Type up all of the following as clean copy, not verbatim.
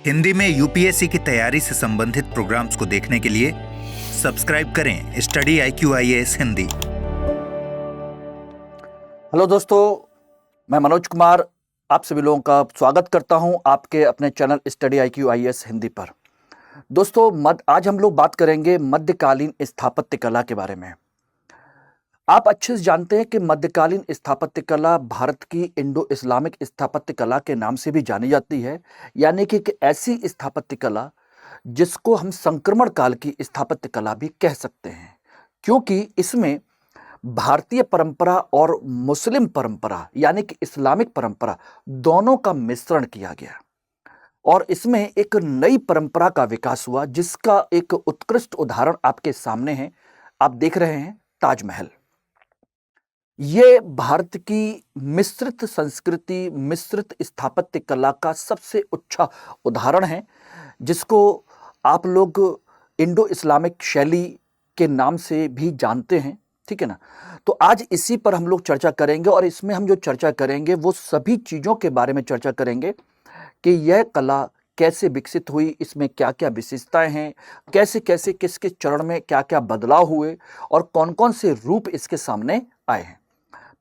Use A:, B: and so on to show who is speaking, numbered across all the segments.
A: हिंदी में यूपीएससी की तैयारी से संबंधित प्रोग्राम्स को देखने के लिए सब्सक्राइब करें study IQ IAS Hindi.
B: Hello दोस्तों, मैं मनोज कुमार आप सभी लोगों का स्वागत करता हूं आपके अपने channel study IQ IAS Hindi पर। दोस्तों, आज हम लोग बात करेंगे मध्यकालीन स्थापत्य कला के बारे में। आप अच्छे से जानते हैं कि मध्यकालीन स्थापत्य कला भारत की इंडो इस्लामिक स्थापत्य कला के नाम से भी जानी जाती है, यानी कि एक ऐसी स्थापत्य कला जिसको हम संक्रमण काल की स्थापत्य कला भी कह सकते हैं, क्योंकि इसमें भारतीय परंपरा और मुस्लिम परंपरा यानी कि इस्लामिक परंपरा दोनों का मिश्रण किया गया और इसमें एक नई परंपरा का विकास हुआ, जिसका एक उत्कृष्ट उदाहरण आपके सामने है। आप देख रहे हैं ताजमहल। ये भारत की मिश्रित संस्कृति, मिश्रित स्थापत्य कला का सबसे अच्छा उदाहरण है, जिसको आप लोग इंडो इस्लामिक शैली के नाम से भी जानते हैं। ठीक है ना। तो आज इसी पर हम लोग चर्चा करेंगे और इसमें हम जो चर्चा करेंगे वो सभी चीज़ों के बारे में चर्चा करेंगे कि यह कला कैसे विकसित हुई, इसमें क्या क्या विशेषताएं हैं, कैसे कैसे किस किस चरण में क्या क्या बदलाव हुए और कौन कौन से रूप इसके सामने आए हैं।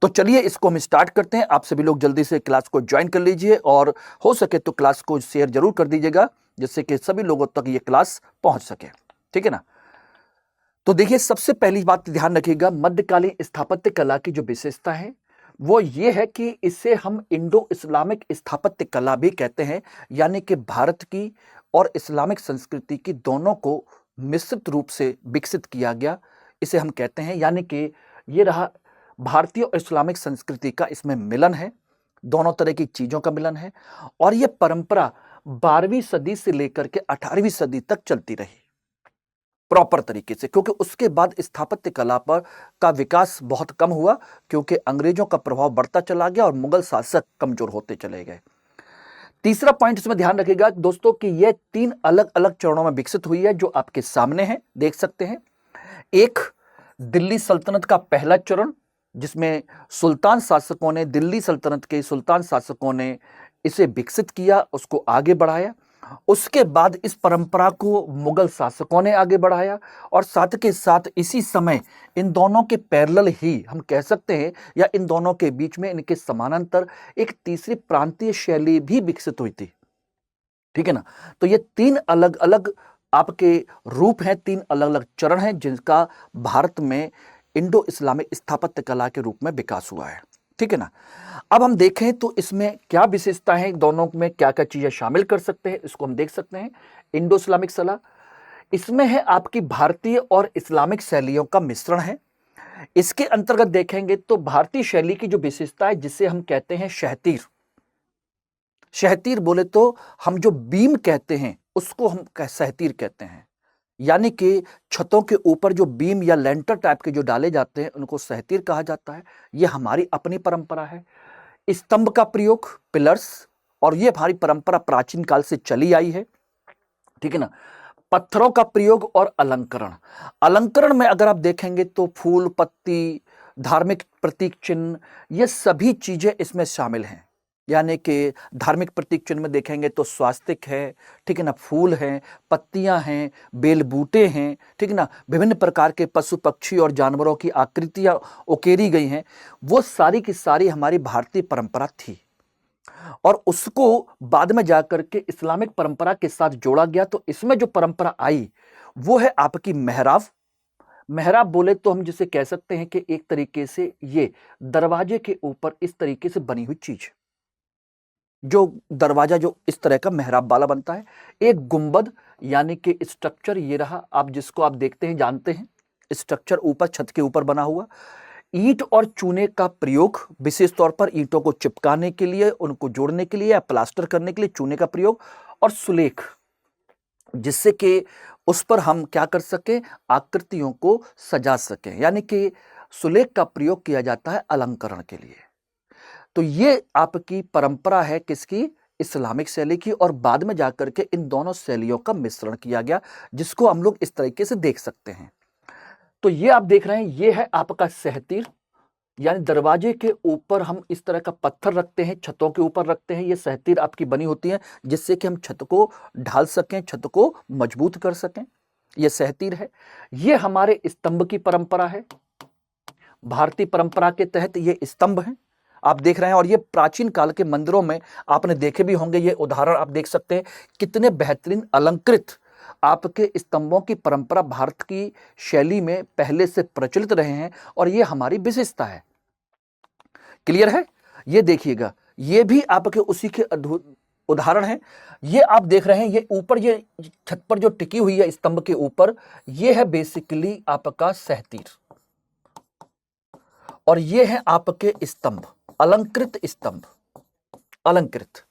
B: तो चलिए इसको हम स्टार्ट करते हैं। आप सभी लोग जल्दी से क्लास को ज्वाइन कर लीजिए और हो सके तो क्लास को शेयर जरूर कर दीजिएगा, जिससे कि सभी लोगों तक ये क्लास पहुंच सके। ठीक है ना। तो देखिए, सबसे पहली बात ध्यान रखिएगा, मध्यकालीन स्थापत्य कला की जो विशेषता है वो ये है कि इसे हम इंडो इस्लामिक स्थापत्य कला भी कहते हैं, यानी कि भारत की और इस्लामिक संस्कृति की दोनों को मिश्रित रूप से विकसित किया गया, इसे हम कहते हैं। यानी कि ये रहा भारतीय और इस्लामिक संस्कृति का इसमें मिलन है, दोनों तरह की चीजों का मिलन है और यह परंपरा 12वीं सदी से लेकर के 18वीं सदी तक चलती रही प्रॉपर तरीके से, क्योंकि उसके बाद स्थापत्य कला पर का विकास बहुत कम हुआ, क्योंकि अंग्रेजों का प्रभाव बढ़ता चला गया और मुगल शासक कमजोर होते चले गए। तीसरा पॉइंट इसमें ध्यान रखिएगा दोस्तों कि यह 3 अलग अलग चरणों में विकसित हुई है, जो आपके सामने है, देख सकते हैं। एक, दिल्ली सल्तनत का पहला चरण, जिसमें सुल्तान शासकों ने, दिल्ली सल्तनत के सुल्तान शासकों ने इसे विकसित किया, उसको आगे बढ़ाया। उसके बाद इस परंपरा को मुगल शासकों ने आगे बढ़ाया और साथ के साथ इसी समय इन दोनों के पैरेलल ही हम कह सकते हैं, या इन दोनों के बीच में इनके समानांतर एक तीसरी प्रांतीय शैली भी विकसित हुई थी। ठीक है ना। तो ये 3 अलग अलग आपके रूप हैं, 3 अलग अलग चरण हैं, जिनका भारत में इंडो इस्लामिक स्थापत्य कला के रूप में विकास हुआ है। ठीक है ना। अब हम देखें तो इसमें क्या विशेषता है, दोनों में क्या क्या चीजें शामिल कर सकते हैं, इसको हम देख सकते हैं। इंडो इस्लामिक कला, इसमें है आपकी भारतीय और इस्लामिक शैलियों का मिश्रण है। इसके अंतर्गत देखेंगे तो भारतीय शैली की जो विशेषता है, जिसे हम कहते हैं शहतीर। शहतीर बोले तो हम जो बीम कहते हैं उसको हम सहतीर कहते हैं, यानी कि छतों के ऊपर जो बीम या लेंटर टाइप के जो डाले जाते हैं उनको सहतीर कहा जाता है। यह हमारी अपनी परंपरा है। स्तंभ का प्रयोग, पिलर्स, और यह हमारी परंपरा प्राचीन काल से चली आई है। ठीक है ना। पत्थरों का प्रयोग और अलंकरण, अलंकरण में अगर आप देखेंगे तो फूल, पत्ती, धार्मिक प्रतीक चिन्ह, ये सभी चीजें इसमें शामिल हैं। यानी कि धार्मिक प्रतीक चिन्ह में देखेंगे तो स्वास्तिक है, ठीक है ना, फूल हैं, पत्तियां हैं, बेल बूटे हैं, ठीक है ना, विभिन्न प्रकार के पशु पक्षी और जानवरों की आकृतियां उकेरी गई हैं। वो सारी की सारी हमारी भारतीय परंपरा थी और उसको बाद में जाकर के इस्लामिक परंपरा के साथ जोड़ा गया। तो इसमें जो परंपरा आई वो है आपकी मेहराब। मेहराब बोले तो हम जिसे कह सकते हैं कि एक तरीके से ये दरवाजे के ऊपर इस तरीके से बनी हुई चीज, जो दरवाजा जो इस तरह का मेहराब वाला बनता है। एक गुंबद यानी कि स्ट्रक्चर ये रहा, आप जिसको आप देखते हैं, जानते हैं, स्ट्रक्चर ऊपर छत के ऊपर बना हुआ। ईंट और चूने का प्रयोग, विशेष तौर पर ईंटों को चिपकाने के लिए, उनको जोड़ने के लिए या प्लास्टर करने के लिए चूने का प्रयोग, और सुलेख, जिससे कि उस पर हम क्या कर सकें, आकृतियों को सजा सकें। यानी कि सुलेख का प्रयोग किया जाता है अलंकरण के लिए। तो ये आपकी परंपरा है किसकी, इस्लामिक शैली की, और बाद में जाकर के इन दोनों शैलियों का मिश्रण किया गया, जिसको हम लोग इस तरीके से देख सकते हैं। तो ये आप देख रहे हैं, ये है आपका सहतीर, यानी दरवाजे के ऊपर हम इस तरह का पत्थर रखते हैं, छतों के ऊपर रखते हैं। ये सहतीर आपकी बनी होती है जिससे कि हम छत को ढाल सकें, छत को मजबूत कर सकें। ये सहतीर है। ये हमारे स्तंभ की परंपरा है। भारतीय परंपरा के तहत ये स्तंभ हैं, आप देख रहे हैं। और ये प्राचीन काल के मंदिरों में आपने देखे भी होंगे। ये उदाहरण आप देख सकते हैं, कितने बेहतरीन अलंकृत आपके स्तंभों की परंपरा भारत की शैली में पहले से प्रचलित रहे हैं। और ये हमारी विशेषता है। क्लियर है? ये देखिएगा, ये भी आपके उसी के उदाहरण हैं। ये आप देख रहे हैं, ये ऊपर ये छत पर जो टिकी हुई है स्तंभ के ऊपर, ये है बेसिकली आपका सहतीर। और ये है आपके स्तंभ, अलंकृत स्तंभ। अलंकृत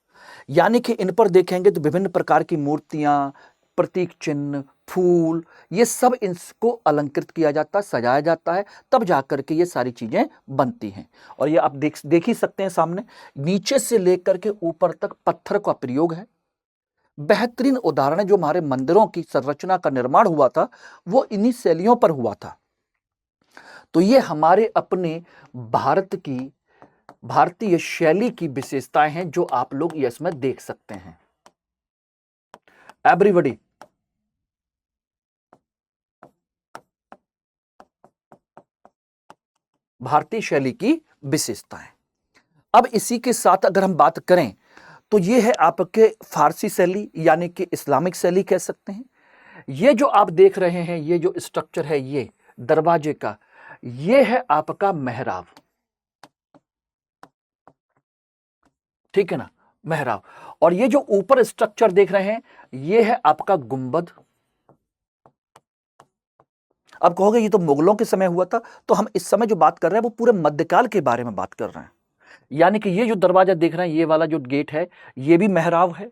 B: यानी कि इन पर देखेंगे तो विभिन्न प्रकार की मूर्तियां, प्रतीक चिन्ह, फूल, ये सब इसको अलंकृत किया जाता है, सजाया जाता है, तब जाकर के ये सारी चीजें बनती हैं। और ये आप देख ही सकते हैं सामने, नीचे से लेकर के ऊपर तक पत्थर का प्रयोग है। बेहतरीन उदाहरण है। जो हमारे मंदिरों की संरचना का निर्माण हुआ था वो इन्हीं शैलियों पर हुआ था। तो ये हमारे अपने भारत की भारतीय शैली की विशेषताएं हैं जो आप लोग ये इसमें देख सकते हैं। एवरीबॉडी, भारतीय शैली की विशेषताएं। अब इसी के साथ अगर हम बात करें तो ये है आपके फारसी शैली, यानी कि इस्लामिक शैली कह सकते हैं। ये जो आप देख रहे हैं, ये जो स्ट्रक्चर है ये दरवाजे का, ये है आपका मेहराब। ठीक है ना, मेहराब। और ये जो ऊपर स्ट्रक्चर देख रहे हैं ये है आपका गुंबद। अब कहोगे ये तो मुगलों के समय हुआ था, तो हम इस समय जो बात कर रहे हैं वो पूरे मध्यकाल के बारे में बात कर रहे हैं। यानी कि ये जो दरवाजा देख रहे हैं, ये वाला जो गेट है, ये भी मेहराब है,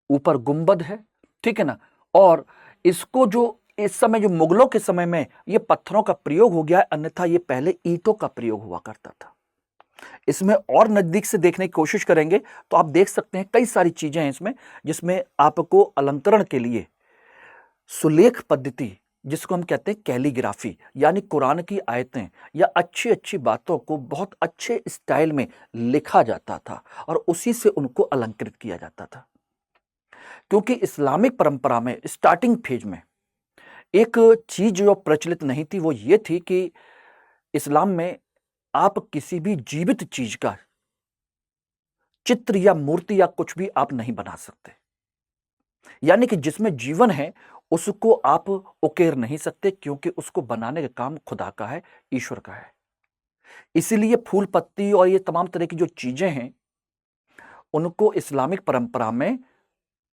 B: ऊपर गुंबद है। ठीक है ना। और इसको जो इस समय जो मुगलों के समय में ये पत्थरों का प्रयोग हो गया है, अन्यथा ये पहले ईंटों का प्रयोग हुआ करता था। इसमें और नजदीक से देखने की कोशिश करेंगे तो आप देख सकते हैं कई सारी चीजें हैं इसमें, जिसमें आपको अलंकरण के लिए सुलेख पद्धति, जिसको हम कहते हैं कैलीग्राफी, यानी कुरान की आयतें या अच्छी अच्छी बातों को बहुत अच्छे स्टाइल में लिखा जाता था और उसी से उनको अलंकृत किया जाता था। क्योंकि इस्लामिक परंपरा में स्टार्टिंग फेज में एक चीज जो प्रचलित नहीं थी वो ये थी कि इस्लाम में आप किसी भी जीवित चीज का चित्र या मूर्ति या कुछ भी आप नहीं बना सकते। यानी कि जिसमें जीवन है उसको आप उकेर नहीं सकते, क्योंकि उसको बनाने का काम खुदा का है, ईश्वर का है। इसीलिए फूल पत्ती और ये तमाम तरह की जो चीजें हैं उनको इस्लामिक परंपरा में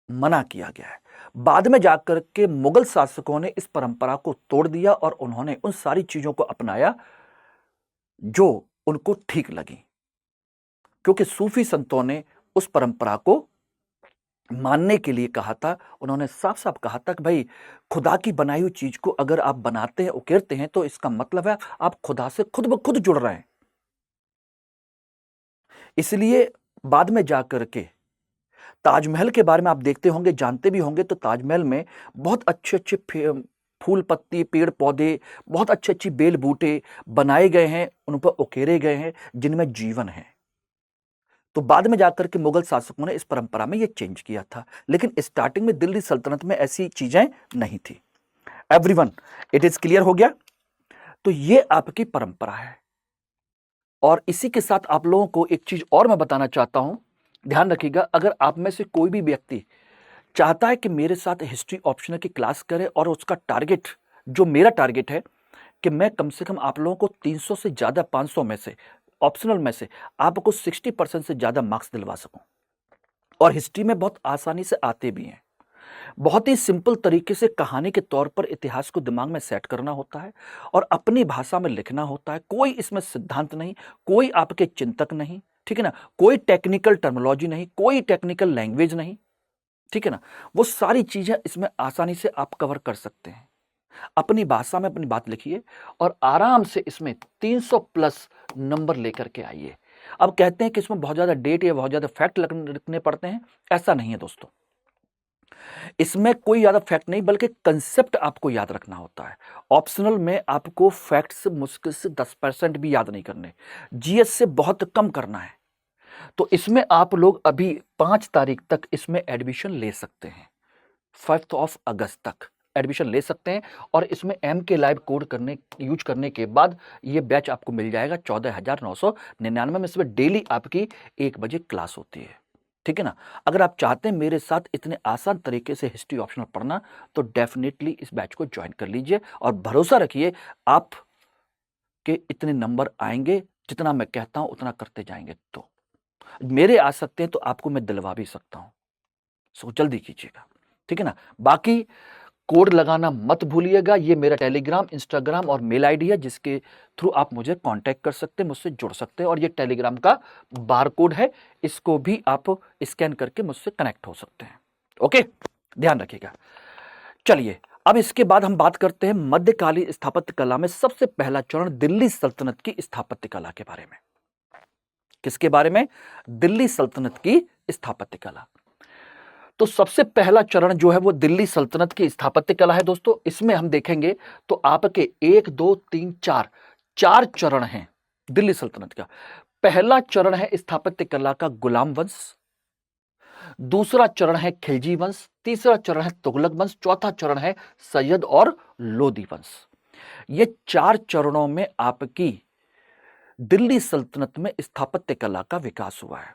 B: मना किया गया है। बाद में जाकर के मुगल शासकों ने इस परंपरा को तोड़ दिया और उन्होंने उन सारी चीजों को अपनाया जो उनको ठीक लगी, क्योंकि सूफी संतों ने उस परंपरा को मानने के लिए कहा था। उन्होंने साफ साफ कहा था कि भाई खुदा की बनाई हुई चीज को अगर आप बनाते हैं, उकेरते हैं, तो इसका मतलब है आप खुदा से खुद ब खुद जुड़ रहे हैं। इसलिए बाद में जाकर के ताजमहल के बारे में आप देखते होंगे, जानते भी होंगे, तो ताजमहल में बहुत अच्छे अच्छे फूल पत्ती, पेड़ पौधे, बहुत अच्छे अच्छे बेल बूटे बनाए गए हैं, उन पर उकेरे गए हैं जिनमें जीवन है। तो बाद में जाकर के मुगल शासकों ने इस परंपरा में ये चेंज किया था, लेकिन स्टार्टिंग में दिल्ली सल्तनत में ऐसी चीजें नहीं थी। एवरीवन, इट इज क्लियर हो गया? तो ये आपकी परंपरा है। और इसी के साथ आप लोगों को एक चीज और मैं बताना चाहता हूं, ध्यान रखिएगा। अगर आप में से कोई भी व्यक्ति चाहता है कि मेरे साथ हिस्ट्री ऑप्शनल की क्लास करे और उसका टारगेट, जो मेरा टारगेट है कि मैं कम से कम आप लोगों को 300 से ज्यादा, 500 में से, ऑप्शनल में से आपको 60% से ज्यादा मार्क्स दिलवा सकूं, और हिस्ट्री में बहुत आसानी से आते भी हैं। बहुत ही सिंपल तरीके से कहानी के तौर पर इतिहास को दिमाग में सेट करना होता है और अपनी भाषा में लिखना होता है। कोई इसमें सिद्धांत नहीं, कोई आपके चिंतक नहीं, ठीक है ना, कोई टेक्निकल टर्मिनोलॉजी नहीं, कोई टेक्निकल लैंग्वेज नहीं, ठीक है ना। वो सारी चीजें इसमें आसानी से आप कवर कर सकते हैं। अपनी भाषा में अपनी बात लिखिए और आराम से इसमें 300 प्लस नंबर लेकर के आइए। अब कहते हैं कि इसमें बहुत ज्यादा डेट या बहुत ज्यादा फैक्ट लिखने पड़ते हैं, ऐसा नहीं है दोस्तों। इसमें कोई ज़्यादा फैक्ट नहीं, बल्कि कंसेप्ट आपको याद रखना होता है। ऑप्शनल में आपको फैक्ट्स मुश्किल से 10% भी याद नहीं करने, जीएस से बहुत कम करना है। तो इसमें आप लोग अभी 5 तारीख तक इसमें एडमिशन ले सकते हैं, 5 अगस्त तक एडमिशन ले सकते हैं। और इसमें MK लाइव कोड यूज करने के बाद ये बैच आपको मिल जाएगा 14,999 में। इसमें डेली आपकी 1 बजे क्लास होती है, ठीक है ना। अगर आप चाहते हैं मेरे साथ इतने आसान तरीके से हिस्ट्री ऑप्शनल पढ़ना, तो डेफिनेटली इस बैच को ज्वाइन कर लीजिए और भरोसा रखिए आप के इतने नंबर आएंगे, जितना मैं कहता हूं उतना करते जाएंगे तो मेरे आ सकते हैं, तो आपको मैं दिलवा भी सकता हूं। सो जल्दी कीजिएगा, ठीक है ना। बाकी कोड लगाना मत भूलिएगा। ये मेरा टेलीग्राम, इंस्टाग्राम और मेल आईडी है, जिसके थ्रू आप मुझे कांटेक्ट कर सकते हैं, मुझसे जुड़ सकते हैं। और ये टेलीग्राम का बार कोड है, इसको भी आप स्कैन करके मुझसे कनेक्ट हो सकते हैं। ओके, ध्यान रखिएगा। चलिए, अब इसके बाद हम बात करते हैं मध्यकालीन स्थापत्य कला में सबसे पहला चरण दिल्ली सल्तनत की स्थापत्य कला के बारे में। किसके बारे में? दिल्ली सल्तनत की स्थापत्य कला। तो सबसे पहला चरण जो है वो दिल्ली सल्तनत की स्थापत्य कला है दोस्तों। इसमें हम देखेंगे तो आपके 1 2 3 4 चरण हैं दिल्ली सल्तनत का। पहला चरण है स्थापत्य कला का गुलाम वंश, दूसरा चरण है खिलजी वंश, तीसरा चरण है तुगलक वंश, चौथा चरण है सैयद और लोदी वंश। ये 4 चरणों में आपकी दिल्ली सल्तनत में स्थापत्य कला का विकास हुआ है।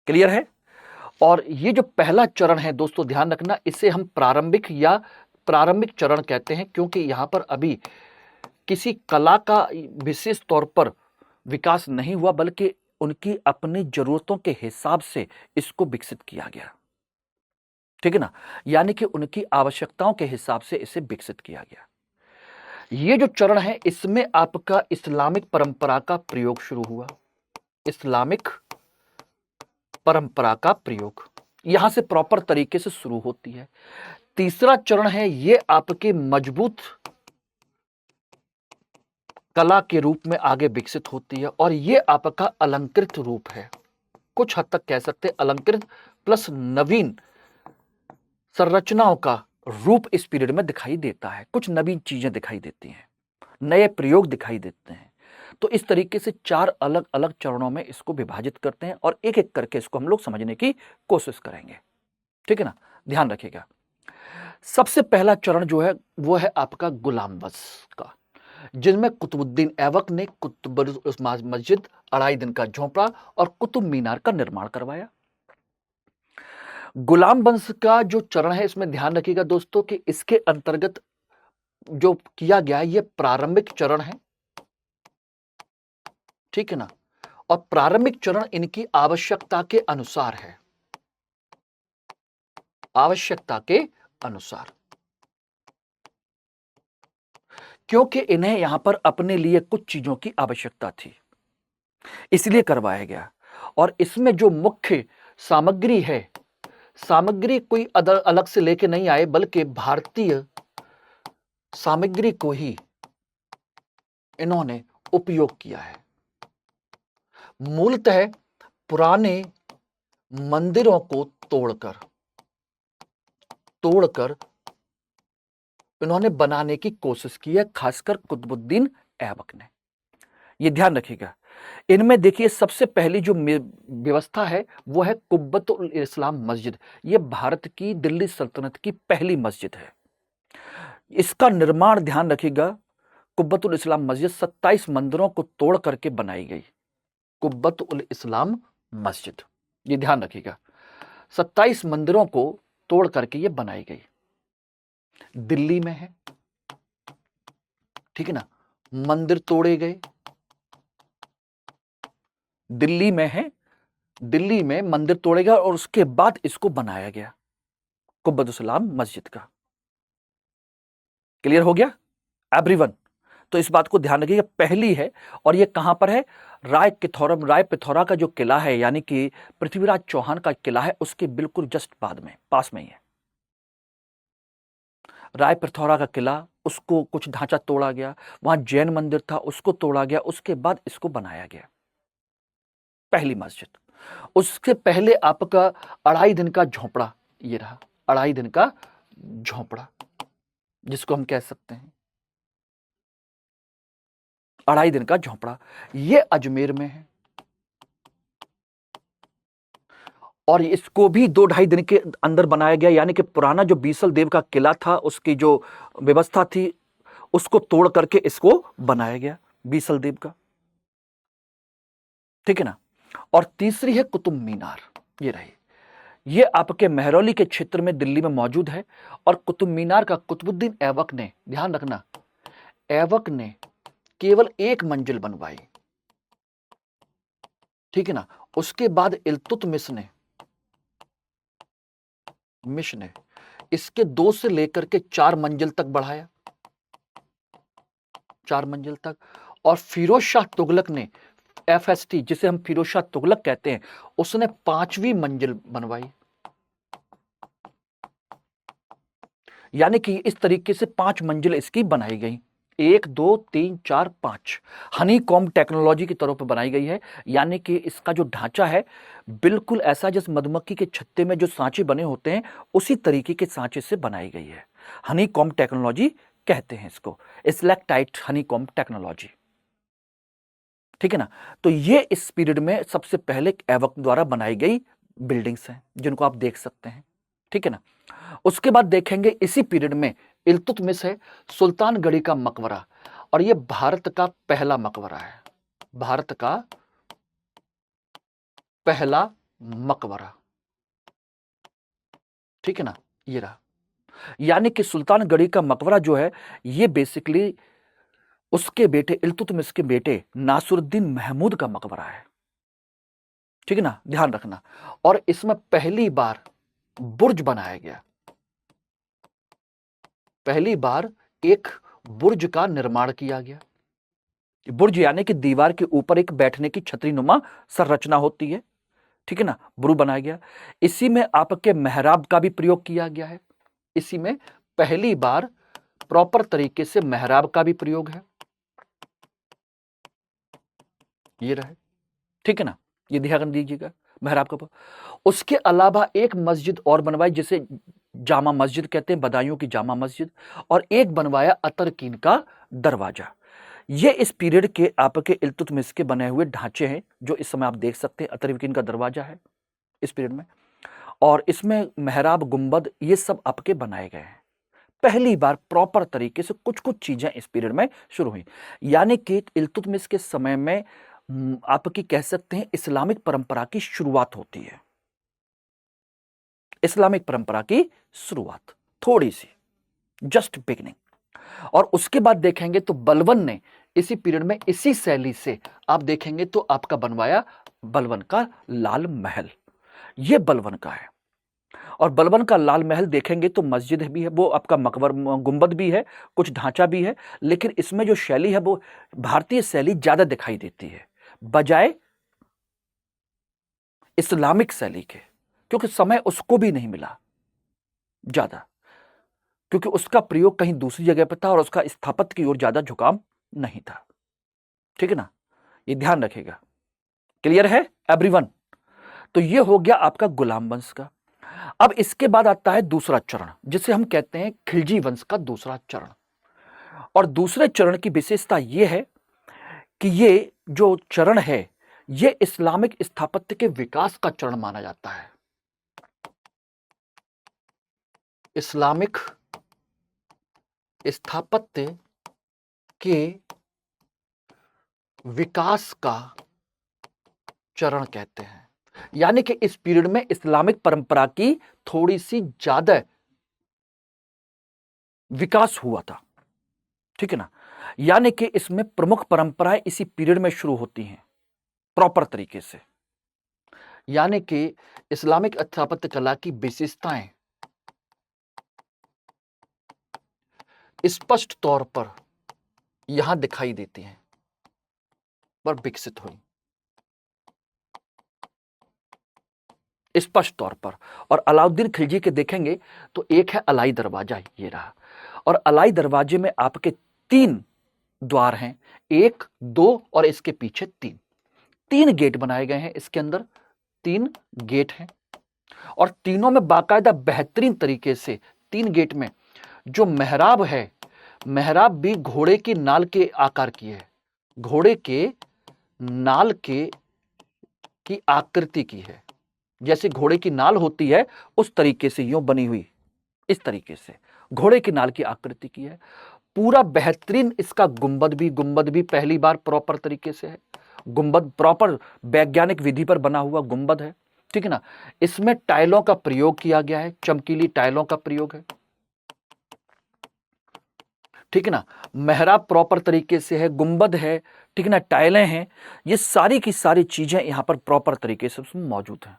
B: क्लियर है? और ये जो पहला चरण है दोस्तों, ध्यान रखना, इसे हम प्रारंभिक चरण कहते हैं, क्योंकि यहां पर अभी किसी कला का विशेष तौर पर विकास नहीं हुआ, बल्कि उनकी अपनी जरूरतों के हिसाब से इसको विकसित किया गया, ठीक है ना। यानी कि उनकी आवश्यकताओं के हिसाब से इसे विकसित किया गया। ये जो चरण है, इसमें आपका इस्लामिक परंपरा का प्रयोग शुरू हुआ। इस्लामिक परंपरा का प्रयोग यहां से प्रॉपर तरीके से शुरू होती है। तीसरा चरण है, ये आपके मजबूत कला के रूप में आगे विकसित होती है, और ये आपका अलंकृत रूप है। कुछ हद तक कह सकते हैं अलंकृत प्लस नवीन संरचनाओं का रूप इस पीरियड में दिखाई देता है। कुछ नवीन चीजें दिखाई देती हैं, नए प्रयोग दिखाई देते हैं। तो इस तरीके से 4 अलग अलग चरणों में इसको विभाजित करते हैं, और एक एक करके इसको हम लोग समझने की कोशिश करेंगे, ठीक है ना। ध्यान रखिएगा। सबसे पहला चरण जो है वो है आपका गुलाम वंश का, जिनमें कुतुबुद्दीन ऐबक ने कुतुब मस्जिद, 2.5 दिन का झोंपड़ा और कुतुब मीनार का निर्माण करवाया। गुलाम वंश का जो चरण है, इसमें ध्यान रखिएगा दोस्तों कि इसके अंतर्गत जो किया गया है ये प्रारंभिक चरण है, ठीक है ना। और प्रारंभिक चरण इनकी आवश्यकता के अनुसार है, आवश्यकता के अनुसार, क्योंकि इन्हें यहां पर अपने लिए कुछ चीजों की आवश्यकता थी, इसलिए करवाया गया। और इसमें जो मुख्य सामग्री है, सामग्री कोई अलग से लेके नहीं आए, बल्कि भारतीय सामग्री को ही इन्होंने उपयोग किया है। मूलतः पुराने मंदिरों को तोड़कर इन्होंने बनाने की कोशिश की है, खासकर कुतुबुद्दीन ऐबक ने। ये ध्यान रखिएगा। इनमें देखिए सबसे पहली जो व्यवस्था है वो है कुब्बतुल इस्लाम मस्जिद। ये भारत की दिल्ली सल्तनत की पहली मस्जिद है। इसका निर्माण ध्यान रखिएगा, कुब्बतुल इस्लाम मस्जिद 27 मंदिरों को तोड़ करके बनाई गई। कुब्बतुल इस्लाम मस्जिद, ये ध्यान रखिएगा, 27 मंदिरों को तोड़ करके ये बनाई गई। दिल्ली में है, ठीक है ना। मंदिर तोड़े गए, दिल्ली में है, दिल्ली में मंदिर तोड़े गए, और उसके बाद इसको बनाया गया कुब्बतुल इस्लाम मस्जिद का। क्लियर हो गया एवरीवन? तो इस बात को ध्यान रखिएगा, पहली है। और ये कहां पर है? राय पिथौरा का जो किला है, यानी कि पृथ्वीराज चौहान का किला है, उसके बिल्कुल जस्ट बाद में, पास में ही है राय पिथौरा का किला। उसको कुछ ढांचा तोड़ा गया, वहां जैन मंदिर था, उसको तोड़ा गया, उसके बाद इसको बनाया गया, पहली मस्जिद। उसके पहले आपका 2.5 दिन का झोंपड़ा ये रहा, 2.5 दिन का झोंपड़ा, जिसको हम कह सकते हैं 2.5 दिन का झोंपड़ा। ये अजमेर में है और इसको भी 2-2.5 दिन के अंदर बनाया गया, यानी कि पुराना जो बीसल देव का किला था उसकी जो व्यवस्था थी उसको तोड़ करके इसको बनाया गया बीसल देव का, ठीक है ना। और तीसरी है कुतुब मीनार, ये रही, ये आपके महरौली के क्षेत्र में दिल्ली में मौजूद है। और कुतुब मीनार का कुतुबुद्दीन ऐबक ने, ध्यान रखना, ऐबक ने केवल 1 मंजिल बनवाई, ठीक है ना। उसके बाद इल्तुतमिश ने इसके 2 से लेकर के 4 मंजिल तक बढ़ाया, 4 मंजिल तक। और फिरोज शाह तुगलक ने FST, जिसे हम फिरोज शाह तुगलक कहते हैं, उसने 5वीं मंजिल बनवाई। यानी कि इस तरीके से 5 मंजिल इसकी बनाई गई, 1 2 3 4 5 हनी कॉम्ब टेक्नोलॉजी की तरह पर बनाई गई है। यानी कि इसका जो ढांचा है बिल्कुल ऐसा जैसे मधुमक्खी के छत्ते में जो सांचे बने होते हैं उसी तरीके के सांचे से बनाई गई है। हनी कॉम्ब टेक्नोलॉजी कहते हैं इसको, स्लेक्टाइट हनी कॉम्ब टेक्नोलॉजी, ठीक है ना। तो ये इस पीरियड में सबसे पहले ऐबक द्वारा बनाई गई बिल्डिंग्स हैं जिनको आप देख सकते हैं, ठीक है ना। उसके बाद देखेंगे इसी पीरियड में इल्तुतमिश है, सुल्तानगढ़ी का मकबरा, और ये भारत का पहला मकबरा है, भारत का पहला मकबरा, ठीक है ना, ये रहा। यानी कि सुल्तानगढ़ी का मकबरा जो है ये बेसिकली उसके बेटे इल्तुतमिश के बेटे नासुरुद्दीन महमूद का मकबरा है, ठीक है ना, ध्यान रखना। और इसमें पहली बार बुर्ज बनाया गया, पहली बार एक बुर्ज का निर्माण किया गया। बुर्ज यानी कि दीवार के ऊपर एक बैठने की छतरी नुमा संरचना होती है, ठीक है ना, बुर्ज बनाया गया। इसी में आपके मेहराब का भी प्रयोग किया गया है, इसी में पहली बार प्रॉपर तरीके से मेहराब का भी प्रयोग है, ये रहे, ठीक है ना, ये ध्यान दीजिएगा मेहराब का। उसके अलावा एक मस्जिद और बनवाई जिसे जामा मस्जिद कहते हैं, बदायूं की जामा मस्जिद, और एक बनवाया अतरकीन का दरवाजा। ये इस पीरियड के आपके इल्तुतमिश के बने हुए ढांचे हैं जो इस समय आप देख सकते हैं। अतरकीन का दरवाजा है इस पीरियड में, और इसमें मेहराब, गुंबद, ये सब आपके बनाए गए हैं। पहली बार प्रॉपर तरीके से कुछ कुछ चीजें इस पीरियड में शुरू हुई। यानी कि इल्तुतमिश के समय में आपकी कह सकते हैं इस्लामिक परंपरा की शुरुआत होती है, इस्लामिक परंपरा की शुरुआत थोड़ी सी, जस्ट बिगिनिंग। और उसके बाद देखेंगे तो बलबन ने इसी पीरियड में इसी शैली से आप देखेंगे तो आपका बनवाया बलबन का लाल महल, ये बलबन का है। और बलबन का लाल महल देखेंगे तो मस्जिद भी है, वो आपका मकबर गुंबद भी है, कुछ ढांचा भी है, लेकिन इसमें जो शैली है वो भारतीय शैली ज्यादा दिखाई देती है बजाय इस्लामिक शैली के, क्योंकि समय उसको भी नहीं मिला ज्यादा, क्योंकि उसका प्रयोग कहीं दूसरी जगह पर था और उसका स्थापत्य की ओर ज्यादा झुकाव नहीं था, ठीक है ना, ये ध्यान रखिएगा। क्लियर है एवरीवन? तो ये हो गया आपका गुलाम वंश का। अब इसके बाद आता है दूसरा चरण जिसे हम कहते हैं खिलजी वंश का दूसरा चरण। और दूसरे चरण की विशेषता यह है कि ये जो चरण है ये इस्लामिक स्थापत्य के विकास का चरण माना जाता है, इस्लामिक स्थापत्य के विकास का चरण कहते हैं। यानी कि इस पीरियड में इस्लामिक परंपरा की थोड़ी सी ज्यादा विकास हुआ था, ठीक है ना। यानी कि इसमें प्रमुख परंपराएं इसी पीरियड में शुरू होती हैं प्रॉपर तरीके से। यानी कि इस्लामिक स्थापत्य कला की विशेषताएं स्पष्ट तौर पर यहां दिखाई देती हैं, पर विकसित हुई स्पष्ट तौर पर। और अलाउद्दीन खिलजी के देखेंगे तो एक है अलाई दरवाजा, ये रहा। और अलाई दरवाजे में आपके 3 द्वार हैं, 1 2 और इसके पीछे 3 गेट बनाए गए हैं, इसके अंदर 3 गेट हैं। और तीनों में बाकायदा बेहतरीन तरीके से 3 गेट में जो मेहराब है, मेहराब भी घोड़े की नाल के आकार की है, घोड़े के नाल की आकृति की है। जैसे घोड़े की नाल होती है उस तरीके से यूं बनी हुई, इस तरीके से घोड़े की नाल की आकृति की है। पूरा बेहतरीन इसका गुंबद भी पहली बार प्रॉपर तरीके से है। गुंबद प्रॉपर वैज्ञानिक विधि पर बना हुआ गुंबद है, ठीक है ना। इसमें टाइलों का प्रयोग किया गया है, चमकीली टाइलों का प्रयोग है, ठीक है ना। मेहराब प्रॉपर तरीके से है, गुंबद है, ठीक है ना, टाइलें हैं, ये सारी की सारी चीजें यहां पर प्रॉपर तरीके से उसमें मौजूद हैं।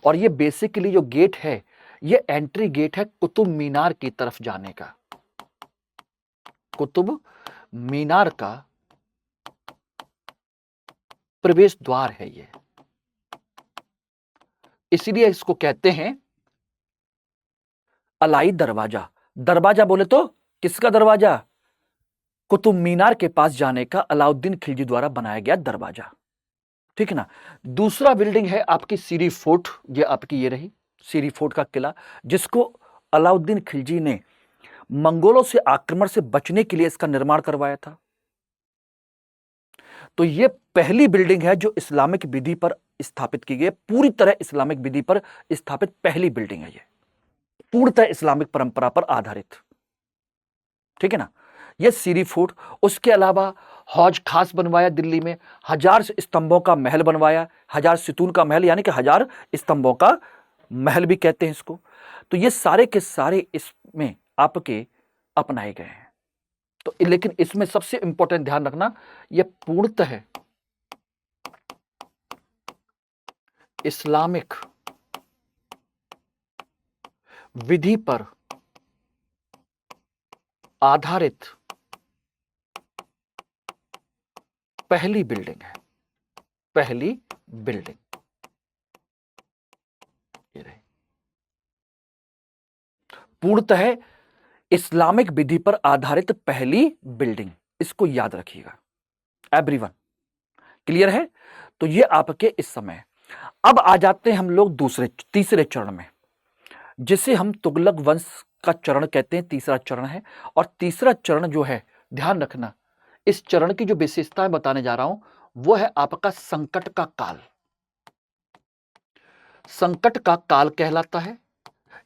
B: और ये बेसिकली जो गेट है, ये एंट्री गेट है कुतुब मीनार की तरफ जाने का, कुतुब मीनार का प्रवेश द्वार है ये। इसीलिए इसको कहते हैं अलाई दरवाजा। दरवाजा बोले तो किसका दरवाजा? कुतुब मीनार के पास जाने का अलाउद्दीन खिलजी द्वारा बनाया गया दरवाजा, ठीक है ना। दूसरा बिल्डिंग है आपकी सीरी फोर्ट, ये आपकी ये रही सीरी फोर्ट का किला, जिसको अलाउद्दीन खिलजी ने मंगोलों से आक्रमण से बचने के लिए इसका निर्माण करवाया था। तो ये पहली बिल्डिंग है जो इस्लामिक विधि पर स्थापित की गई, पूरी तरह इस्लामिक विधि पर स्थापित पहली बिल्डिंग है ये, पूर्णतः इस्लामिक परंपरा पर आधारित, ठीक है ना। यह सीरी फोर्ट, उसके अलावा हौज खास बनवाया दिल्ली में, 1000 स्तंभों का महल बनवाया, 1000 सितून का महल, यानी कि 1000 स्तंभों का महल भी कहते हैं इसको। तो ये सारे के सारे इसमें आपके अपनाए गए हैं। तो लेकिन इसमें सबसे इंपॉर्टेंट ध्यान रखना, यह पूर्णतः इस्लामिक विधि पर आधारित पहली बिल्डिंग है, पहली बिल्डिंग ये रही, पूर्णतः इस्लामिक विधि पर आधारित पहली बिल्डिंग, इसको याद रखिएगा एवरीवन, क्लियर है। तो ये आपके इस समय। अब आ जाते हैं हम लोग तीसरे चरण में, जिसे हम तुगलक वंश का चरण कहते हैं, तीसरा चरण है। और तीसरा चरण जो है, ध्यान रखना, इस चरण की जो विशेषताएं बताने जा रहा हूं वो है आपका संकट का काल। संकट का काल कहलाता है,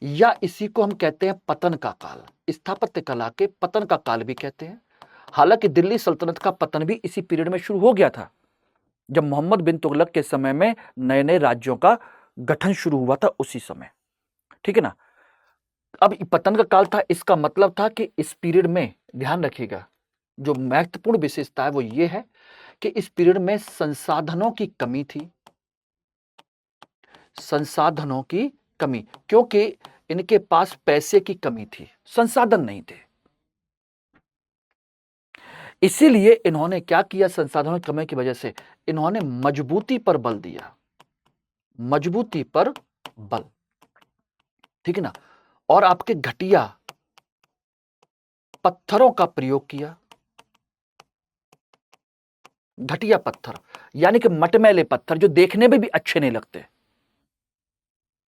B: या इसी को हम कहते हैं पतन का काल, स्थापत्य कला के पतन का काल भी कहते हैं। हालांकि दिल्ली सल्तनत का पतन भी इसी पीरियड में शुरू हो गया था, जब मोहम्मद बिन तुगलक के समय में नए नए राज्यों का गठन शुरू हुआ था, उसी समय, ठीक है ना। अब पतन का काल था, इसका मतलब था कि इस पीरियड में, ध्यान रखिएगा, जो महत्वपूर्ण विशेषता है वो ये है कि इस पीरियड में संसाधनों की कमी थी, संसाधनों की कमी, क्योंकि इनके पास पैसे की कमी थी, संसाधन नहीं थे। इसीलिए इन्होंने क्या किया, संसाधनों की कमी की वजह से इन्होंने मजबूती पर बल दिया, मजबूती पर बल, ठीक है ना। और आपके घटिया पत्थरों का प्रयोग किया, घटिया पत्थर यानी कि मटमैले पत्थर जो देखने में भी अच्छे नहीं लगते,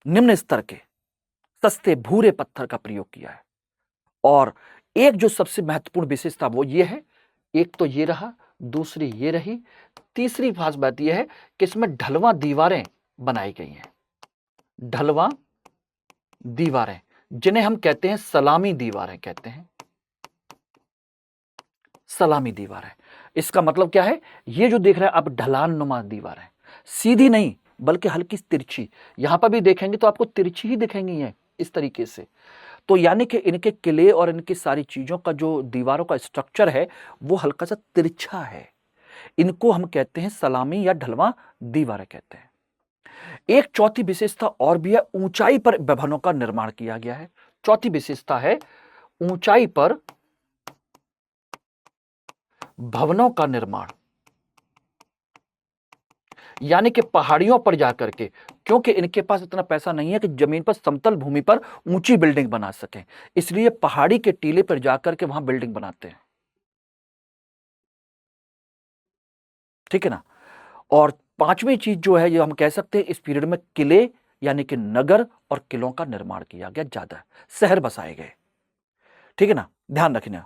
B: निम्न स्तर के सस्ते भूरे पत्थर का प्रयोग किया है। और एक जो सबसे महत्वपूर्ण विशेषता वो ये है, एक तो ये रहा, दूसरी ये रही, तीसरी खास बात यह है कि इसमें ढलवा दीवारें बनाई गई हैं, ढलवा दीवारें, जिन्हें हम कहते हैं सलामी दीवारें कहते हैं, सलामी दीवारें। इसका मतलब क्या है, ये जो देख रहे हैं आप ढलान नुमा दीवारें, सीधी नहीं बल्कि हल्की तिरछी, यहां पर भी देखेंगे तो आपको तिरछी ही दिखेंगी ये इस तरीके से। तो यानी कि इनके किले और इनकी सारी चीजों का जो दीवारों का स्ट्रक्चर है वो हल्का सा तिरछा है, इनको हम कहते हैं सलामी या ढलवा दीवारें कहते हैं। एक चौथी विशेषता और भी है, ऊंचाई पर भवनों का निर्माण किया गया है। चौथी विशेषता है ऊंचाई पर भवनों का निर्माण, यानी कि पहाड़ियों पर जाकर के, क्योंकि इनके पास इतना पैसा नहीं है कि जमीन पर समतल भूमि पर ऊंची बिल्डिंग बना सकें, इसलिए पहाड़ी के टीले पर जाकर के वहां बिल्डिंग बनाते हैं, ठीक है ना। और पांचवी चीज जो है, ये हम कह सकते हैं इस पीरियड में किले यानी कि नगर और किलों का निर्माण किया गया, ज्यादा शहर बसाए गए। ठीक है ना, ध्यान रखना।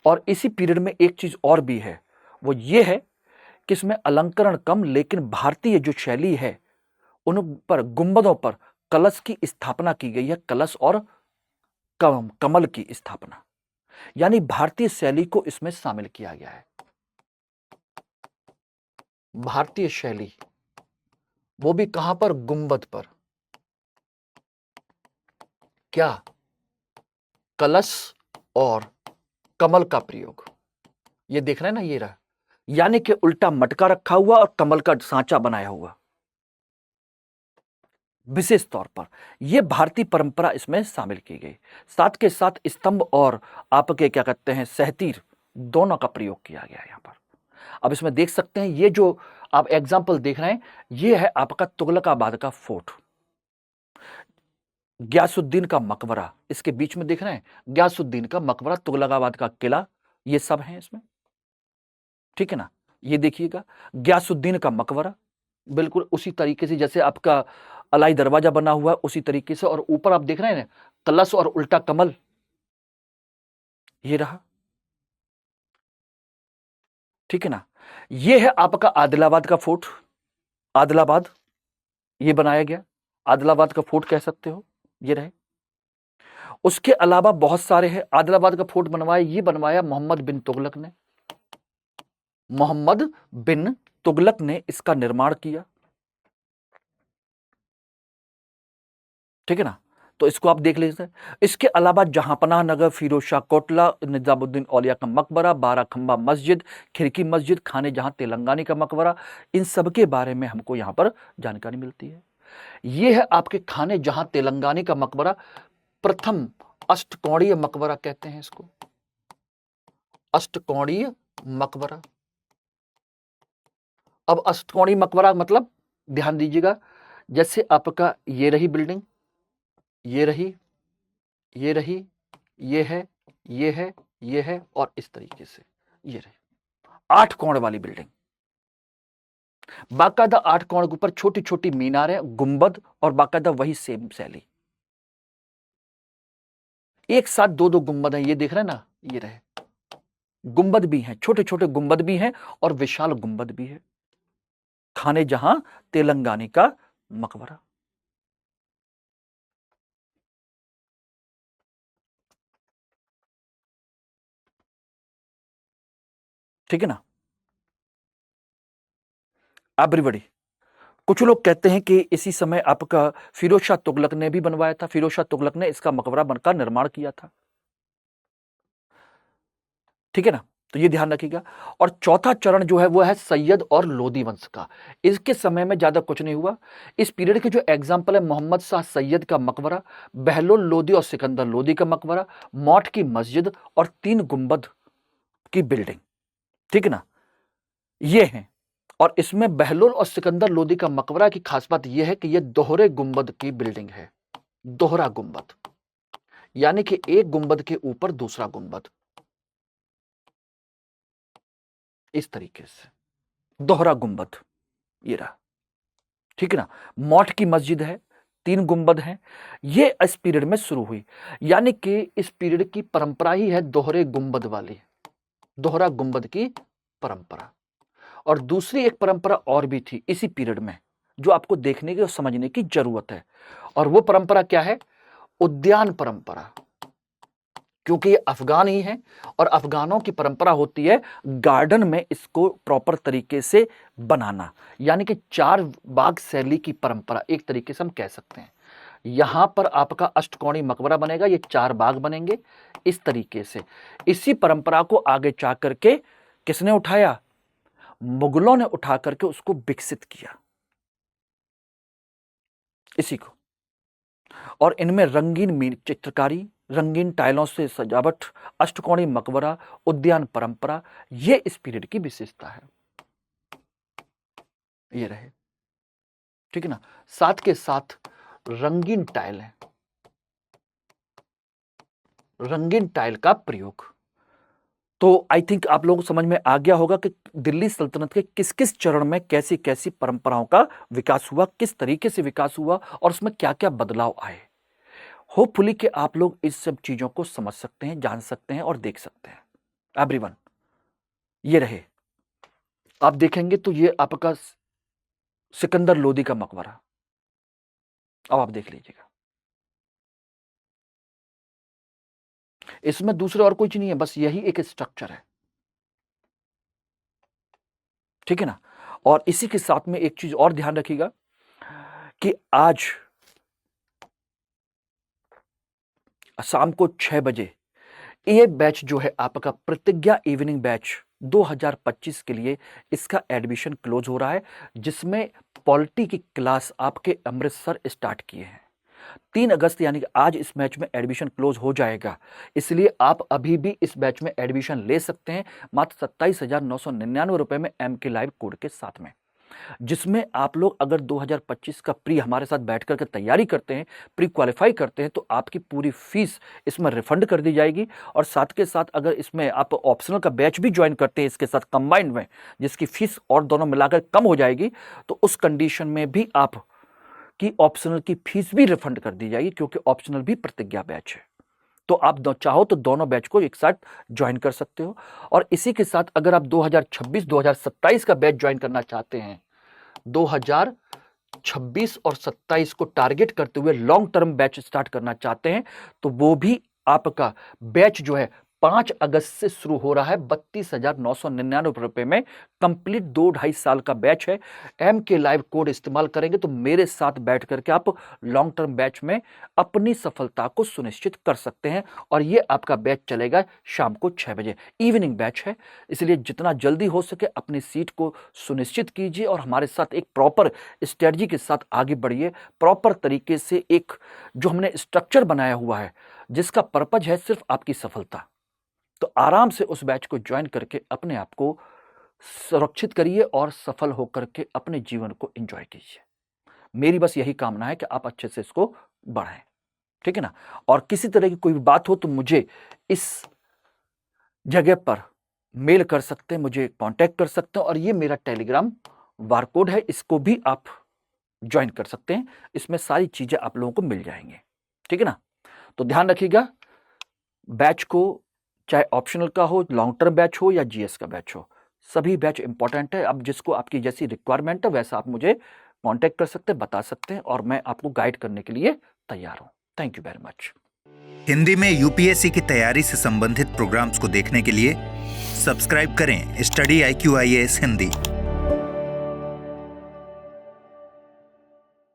B: और इसी पीरियड में एक चीज और भी है, वो ये है कि इसमें अलंकरण कम, लेकिन भारतीय जो शैली है उन पर गुंबदों पर कलश की स्थापना की गई है, कलश और कमल की स्थापना, यानी भारतीय शैली को इसमें शामिल किया गया है। भारतीय शैली, वो भी कहां पर, गुंबद पर। क्या, कलश और कमल का प्रयोग। ये देख रहे हैं ना, ये रहा, यानी कि उल्टा मटका रखा हुआ और कमल का सांचा बनाया हुआ। विशेष तौर पर यह भारतीय परंपरा इसमें शामिल की गई। साथ के साथ स्तंभ और आपके क्या कहते हैं, सहतीर, दोनों का प्रयोग किया गया यहां पर। अब इसमें देख सकते हैं, ये जो आप एग्जाम्पल देख रहे हैं, ये है आपका तुगलकाबाद का फोर्ट, ग्यासुद्दीन का मकबरा, इसके बीच में देख रहे हैं, ग्यासुद्दीन का मकबरा, तुगलकाबाद का किला, ये सब है इसमें। ठीक है ना, ये देखिएगा ग्यासुद्दीन का मकबरा, बिल्कुल उसी तरीके से जैसे आपका अलाई दरवाजा बना हुआ है, उसी तरीके से। और ऊपर आप देख रहे हैं ना, कलश और उल्टा कमल, ये रहा। ठीक है ना, ये है आपका आदिलाबाद का फोर्ट, आदिलाबाद, ये बनाया गया, आदिलाबाद का फोर्ट कह सकते हो, ये रहे। उसके अलावा बहुत सारे हैं। आदिलाबाद का फोर्ट बनवाया, ये बनवाया मोहम्मद बिन तुगलक ने, मोहम्मद बिन तुगलक ने इसका निर्माण किया। ठीक है ना, तो इसको आप देख लीजिए। इसके अलावा जहांपनाह नगर, फिरोज शाह कोटला, निजामुद्दीन औलिया का मकबरा, बारह खंबा मस्जिद, खिड़की मस्जिद, खाने जहां तेलंगानी का मकबरा, इन सब के बारे में हमको यहां पर जानकारी मिलती है। यह है आपके खाने जहां तेलंगानी का मकबरा, प्रथम अष्टकोणीय मकबरा कहते हैं इसको, अष्टकोणीय मकबरा। अब अष्टकोणीय मकबरा मतलब, ध्यान दीजिएगा, जैसे आपका ये रही बिल्डिंग, ये रही, ये रही, ये है, ये है, ये है, और इस तरीके से ये रही 8 कोण वाली बिल्डिंग। बाकायदा 8 कोण के ऊपर छोटी छोटी मीनारें, गुंबद, और बाकायदा वही सेम शैली, एक साथ दो दो गुंबद हैं, ये देख रहे हैं ना, ये रहे, गुंबद भी हैं, छोटे छोटे गुंबद भी हैं और विशाल गुंबद भी है। खाने जहां तेलंगानी का मकबरा। ठीक है ना, एवरीबॉडी। कुछ लोग कहते हैं कि इसी समय आपका फिरोज शाह तुगलक ने भी बनवाया था, फिरोज शाह तुगलक ने इसका मकबरा बनकर निर्माण किया था। ठीक है ना, तो ये ध्यान रखिएगा। और चौथा चरण जो है वो है सैयद और लोदी वंश का। इसके समय में ज्यादा कुछ नहीं हुआ। इस पीरियड के जो एग्जाम्पल है, मोहम्मद शाह सैयद का मकबरा, बहलोल लोदी और सिकंदर लोदी का मकबरा, मौठ की मस्जिद और 3 गुंबद की बिल्डिंग। ठीक है ना, ये है। और इसमें बहलोल और सिकंदर लोदी का मकबरा की खास बात यह है कि यह दोहरे गुंबद की बिल्डिंग है, दोहरा गुंबद, यानी कि एक गुंबद के ऊपर दूसरा गुंबद, इस तरीके से दोहरा गुंबद, ये रहा। ठीक है ना, मौठ की मस्जिद है, 3 गुंबद हैं। ये इस पीरियड में शुरू हुई, यानी कि इस पीरियड की परंपरा ही है दोहरे गुंबद वाली, दोहरा गुंबद की परंपरा। और दूसरी एक परंपरा और भी थी इसी पीरियड में, जो आपको देखने की और समझने की जरूरत है। और वो परंपरा क्या है, उद्यान परंपरा, क्योंकि ये अफगान ही है और अफगानों की परंपरा होती है गार्डन में इसको प्रॉपर तरीके से बनाना, यानी कि 4 बाग शैली की परंपरा, एक तरीके से हम कह सकते हैं। यहां पर आपका अष्टकोणीय मकबरा बनेगा, ये 4 बाग बनेंगे इस तरीके से। इसी परंपरा को आगे जा करके किसने उठाया, मुगलों ने उठा करके उसको विकसित किया, इसी को। और इनमें रंगीन चित्रकारी, रंगीन टाइलों से सजावट, अष्टकोणीय मकबरा, उद्यान परंपरा, ये इस पीरियड की विशेषता है, ये रहे। ठीक है ना, साथ के साथ रंगीन टाइल है, रंगीन टाइल का प्रयोग। तो आई थिंक आप लोगों को समझ में आ गया होगा कि दिल्ली सल्तनत के किस किस चरण में कैसी कैसी परंपराओं का विकास हुआ, किस तरीके से विकास हुआ और उसमें क्या क्या बदलाव आए। होपफुली कि आप लोग इस सब चीजों को समझ सकते हैं, जान सकते हैं और देख सकते हैं। एवरीवन, ये रहे, आप देखेंगे तो ये आपका सिकंदर लोदी का मकबरा, अब आप देख लीजिएगा। इसमें दूसरे और कुछ नहीं है, बस यही एक स्ट्रक्चर है, ठीक है ना। और इसी के साथ में एक चीज और ध्यान रखिएगा कि आज शाम को 6 बजे ये बैच जो है आपका प्रतिज्ञा इवनिंग बैच 2025 के लिए इसका एडमिशन क्लोज हो रहा है, जिसमें पॉलिटी की क्लास आपके अमृतसर स्टार्ट किए हैं। 3 अगस्त यानी कि आज इस बैच में एडमिशन क्लोज हो जाएगा, इसलिए आप अभी भी इस बैच में एडमिशन ले सकते हैं मात्र 27,999 रुपए में MK लाइव कोड के साथ में, जिसमें आप लोग अगर 2025 का प्री हमारे साथ बैठ करके तैयारी करते हैं, प्री क्वालिफाई करते हैं, तो आपकी पूरी फीस इसमें रिफंड कर दी जाएगी। और साथ के साथ अगर इसमें आप ऑप्शनल का बैच भी ज्वाइन करते हैं इसके साथ कंबाइंड में, जिसकी फीस और दोनों मिलाकर कम हो जाएगी, तो उस कंडीशन में भी आप की ऑप्शनल की फीस भी रिफंड कर दी जाएगी, क्योंकि ऑप्शनल भी प्रतिज्ञा बैच है। तो आप चाहो तो दोनों बैच को एक साथ ज्वाइन कर सकते हो। और इसी के साथ अगर आप 2026-2027 का बैच ज्वाइन करना चाहते हैं, 2026 और 27 को टारगेट करते हुए लॉन्ग टर्म बैच स्टार्ट करना चाहते हैं, तो वो भी आपका बैच जो है 5 अगस्त से शुरू हो रहा है 32,999 रुपए में। कंप्लीट 2-2.5 साल का बैच है। MK लाइव कोड इस्तेमाल करेंगे तो मेरे साथ बैठ करके आप लॉन्ग टर्म बैच में अपनी सफलता को सुनिश्चित कर सकते हैं। और ये आपका बैच चलेगा शाम को 6 बजे, इवनिंग बैच है, इसलिए जितना जल्दी हो सके अपनी सीट को सुनिश्चित कीजिए और हमारे साथ एक प्रॉपर स्ट्रेटजी के साथ आगे बढ़िए। प्रॉपर तरीके से एक जो हमने स्ट्रक्चर बनाया हुआ है, जिसका पर्पज है सिर्फ आपकी सफलता, तो आराम से उस बैच को ज्वाइन करके अपने आप को सुरक्षित करिए और सफल होकर के अपने जीवन को एंजॉय कीजिए। मेरी बस यही कामना है कि आप अच्छे से इसको बढ़ाएं, ठीक है ना। और किसी तरह की कोई भी बात हो तो मुझे इस जगह पर मेल कर सकते हैं, मुझे कांटेक्ट कर सकते हैं। और ये मेरा टेलीग्राम बारकोड है, इसको भी आप ज्वाइन कर सकते हैं, इसमें सारी चीजें आप लोगों को मिल जाएंगी, ठीक है ना। तो ध्यान रखिएगा, बैच को चाहे ऑप्शनल का हो, लॉन्ग टर्म बैच हो या GS का बैच हो, सभी बैच इंपॉर्टेंट है। अब जिसको आपकी जैसी रिक्वायरमेंट है वैसा आप मुझे कांटेक्ट कर सकते हैं, बता सकते हैं, और मैं आपको गाइड करने के लिए तैयार हूं। Thank you very much.
A: Hindi में UPSC की तैयारी से संबंधित प्रोग्राम्स को देखने के लिए सब्सक्राइब करें स्टडी IQ IAS हिंदी।